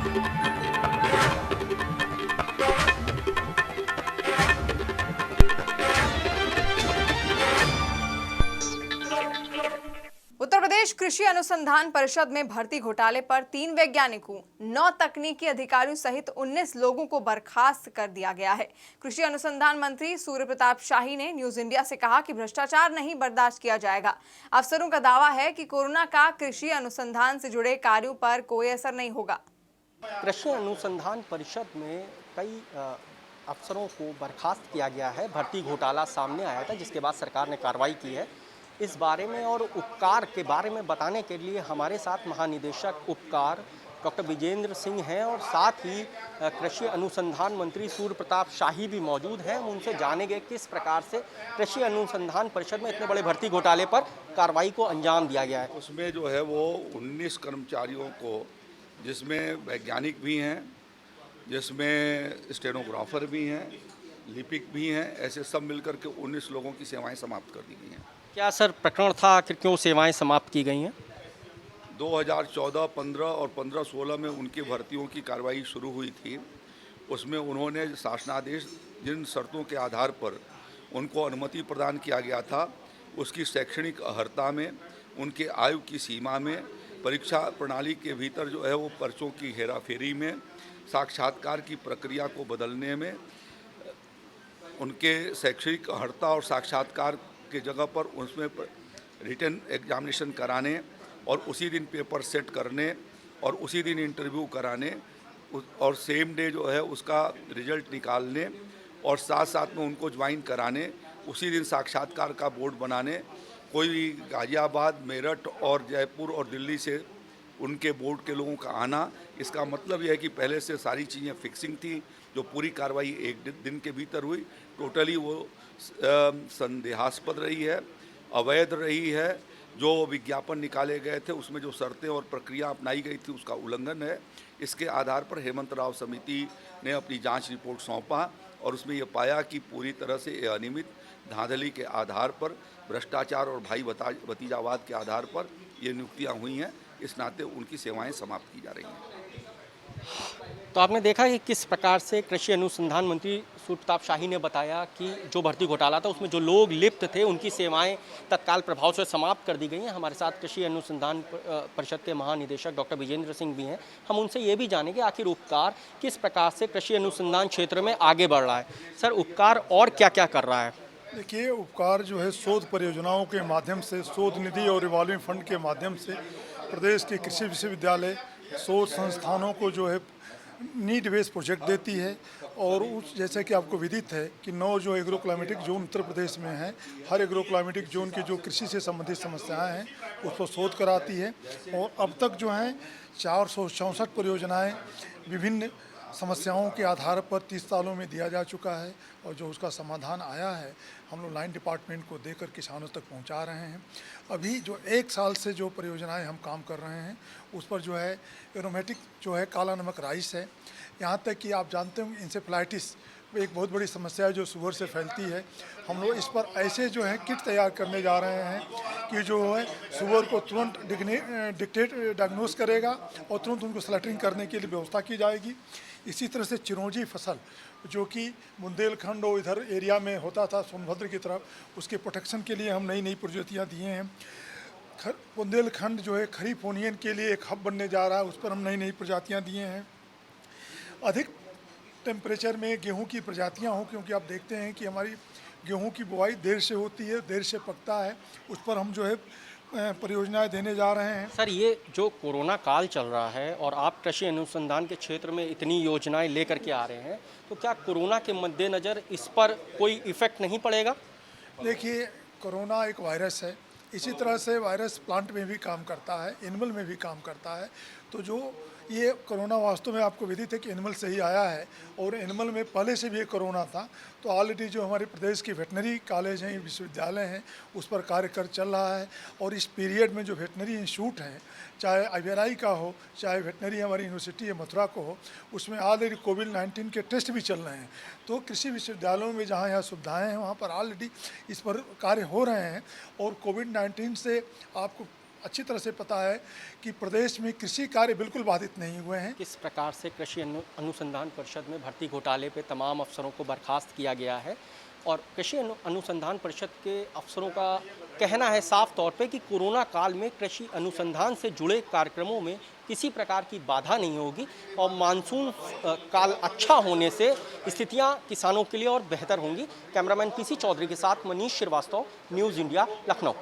उत्तर प्रदेश कृषि अनुसंधान परिषद में भर्ती घोटाले पर 3 वैज्ञानिकों, 9 तकनीकी अधिकारियों सहित 19 लोगों को बर्खास्त कर दिया गया है। कृषि अनुसंधान मंत्री सूर्य प्रताप शाही ने न्यूज इंडिया से कहा कि भ्रष्टाचार नहीं बर्दाश्त किया जाएगा। अफसरों का दावा है कि कोरोना का कृषि अनुसंधान से जुड़े कार्यों पर कोई असर नहीं होगा। कृषि अनुसंधान परिषद में कई अफसरों को बर्खास्त किया गया है। भर्ती घोटाला सामने आया था जिसके बाद सरकार ने कार्रवाई की है। इस बारे में और उपकार के बारे में बताने के लिए हमारे साथ महानिदेशक उपकार डॉक्टर विजेंद्र सिंह हैं और साथ ही कृषि अनुसंधान मंत्री सूर्य प्रताप शाही भी मौजूद हैं। हम उनसे जानेंगे किस प्रकार से कृषि अनुसंधान परिषद में इतने बड़े भर्ती घोटाले पर कार्रवाई को अंजाम दिया गया है। उसमें जो है वो 19 कर्मचारियों को, जिसमें वैज्ञानिक भी हैं, जिसमें स्टेनोग्राफर भी हैं, लिपिक भी हैं, ऐसे सब मिलकर के 19 लोगों की सेवाएं समाप्त कर दी गई हैं। क्या सर प्रकरण था, आखिर क्यों सेवाएं समाप्त की गई हैं? 2014, 15 और 15-16 में उनकी भर्तियों की कार्रवाई शुरू हुई थी। उसमें उन्होंने शासनादेश जिन शर्तों के आधार पर उनको अनुमति प्रदान किया गया था, उसकी शैक्षणिक अर्हता में, उनके आयु की सीमा में, परीक्षा प्रणाली के भीतर जो है वो पर्चों की हेराफेरी में, साक्षात्कार की प्रक्रिया को बदलने में, उनके शैक्षणिक अर्हता और साक्षात्कार के जगह पर उसमें रिटन एग्जामिनेशन कराने और उसी दिन पेपर सेट करने और उसी दिन इंटरव्यू कराने और सेम डे जो है उसका रिजल्ट निकालने और साथ साथ में उनको ज्वाइन कराने, उसी दिन साक्षात्कार का बोर्ड बनाने, कोई भी गाजियाबाद, मेरठ और जयपुर और दिल्ली से उनके बोर्ड के लोगों का आना, इसका मतलब यह है कि पहले से सारी चीज़ें फिक्सिंग थी। जो पूरी कार्रवाई एक दिन के भीतर हुई, टोटली वो संदेहास्पद रही है, अवैध रही है। जो विज्ञापन निकाले गए थे उसमें जो शर्तें और प्रक्रिया अपनाई गई थी उसका उल्लंघन है। इसके आधार पर हेमंत राव समिति ने अपनी जांच रिपोर्ट सौंपा और उसमें ये पाया कि पूरी तरह से अनियमित, धांधली के आधार पर, भ्रष्टाचार और भाई भतीजावाद के आधार पर ये नियुक्तियाँ हुई हैं। इस नाते उनकी सेवाएं समाप्त की जा रही हैं। तो आपने देखा कि किस प्रकार से कृषि अनुसंधान मंत्री सूर्य प्रताप शाही ने बताया कि जो भर्ती घोटाला था उसमें जो लोग लिप्त थे उनकी सेवाएं तत्काल प्रभाव से समाप्त कर दी गई हैं। हमारे साथ कृषि अनुसंधान परिषद के महानिदेशक डॉक्टर विजेंद्र सिंह भी हैं। हम उनसे ये भी जानेंगे आखिर उपकार किस प्रकार से कृषि अनुसंधान क्षेत्र में आगे बढ़ रहा है। सर, उपकार और क्या क्या कर रहा है? देखिए, उपकार जो है शोध परियोजनाओं के माध्यम से, शोध निधि और रिवॉल्विंग फंड के माध्यम से प्रदेश के कृषि विश्वविद्यालय, शोध संस्थानों को जो है नीड बेस्ड प्रोजेक्ट देती है। और उस जैसे कि आपको विदित है कि 9 जो agro climatic zone Uttar Pradesh में हैं, हर एग्रो क्लाइमेटिक जोन की जो कृषि से संबंधित समस्याएं हैं उस पर शोध कराती है। और अब तक जो हैं 464 परियोजनाएं विभिन्न समस्याओं के आधार पर 30 सालों में दिया जा चुका है और जो उसका समाधान आया है हम लोग लाइन डिपार्टमेंट को देकर किसानों तक पहुंचा रहे हैं। अभी जो 1 साल से जो परियोजनाएं हम काम कर रहे हैं उस पर जो है एरोमेटिक जो है काला नमक राइस है। यहाँ तक कि आप जानते होंगे इंसेफ्लाइटिस एक बहुत बड़ी समस्या है जो शुगर से फैलती है। हम लोग इस पर ऐसे जो है किट तैयार करने जा रहे हैं कि जो है शुगर को तुरंत डायग्नोस करेगा और तुरंत उनको स्लैटरिंग करने के लिए व्यवस्था की जाएगी। इसी तरह से चिरौंजी फसल जो कि बुंदेलखंड और इधर एरिया में होता था सोनभद्र की तरफ, उसके प्रोटेक्शन के लिए हम नई नई प्रजातियाँ दिए हैं। बुंदेलखंड जो है खरीफ ओनियन के लिए एक हब बनने जा रहा है, उस पर हम नई नई प्रजातियाँ दिए हैं। अधिक टेम्परेचर में गेहूं की प्रजातियां हों, क्योंकि आप देखते हैं कि हमारी गेहूं की बुआई देर से होती है, देर से पकता है, उस पर हम जो है परियोजनाएं देने जा रहे हैं। सर, ये जो कोरोना काल चल रहा है और आप कृषि अनुसंधान के क्षेत्र में इतनी योजनाएं लेकर के आ रहे हैं, तो क्या कोरोना के मद्देनज़र इस पर कोई इफेक्ट नहीं पड़ेगा? देखिए, कोरोना एक वायरस है, इसी तरह से वायरस प्लांट में भी काम करता है, एनिमल में भी काम करता है। तो जो ये कोरोना वास्तव में आपको विदित है कि एनिमल से ही आया है और एनिमल में पहले से भी एक कोरोना था। तो ऑलरेडी जो हमारे प्रदेश की वेटनरी कॉलेज हैं, विश्वविद्यालय हैं, उस पर कार्य कर चल रहा है। और इस पीरियड में जो वेटनरी इंस्टीट्यूट हैं, चाहे IVRI का हो, चाहे वेटनरी हमारी यूनिवर्सिटी है मथुरा को हो, उसमें ऑलरेडी कोविड-19 के टेस्ट भी चल रहे हैं। तो कृषि विश्वविद्यालयों में जहाँ यहाँ सुविधाएँ हैं वहाँ पर ऑलरेडी इस पर कार्य हो रहे हैं। और कोविड-19 से आपको अच्छी तरह से पता है कि प्रदेश में कृषि कार्य बिल्कुल बाधित नहीं हुए हैं। किस प्रकार से कृषि अनुसंधान परिषद में भर्ती घोटाले पे तमाम अफसरों को बर्खास्त किया गया है और कृषि अनुसंधान परिषद के अफसरों का कहना है साफ तौर पे कि कोरोना काल में कृषि अनुसंधान से जुड़े कार्यक्रमों में किसी प्रकार की बाधा नहीं होगी और मानसून काल अच्छा होने से स्थितियां किसानों के लिए और बेहतर होंगी। कैमरामैन पीसी चौधरी के साथ मनीष श्रीवास्तव, न्यूज़ इंडिया, लखनऊ।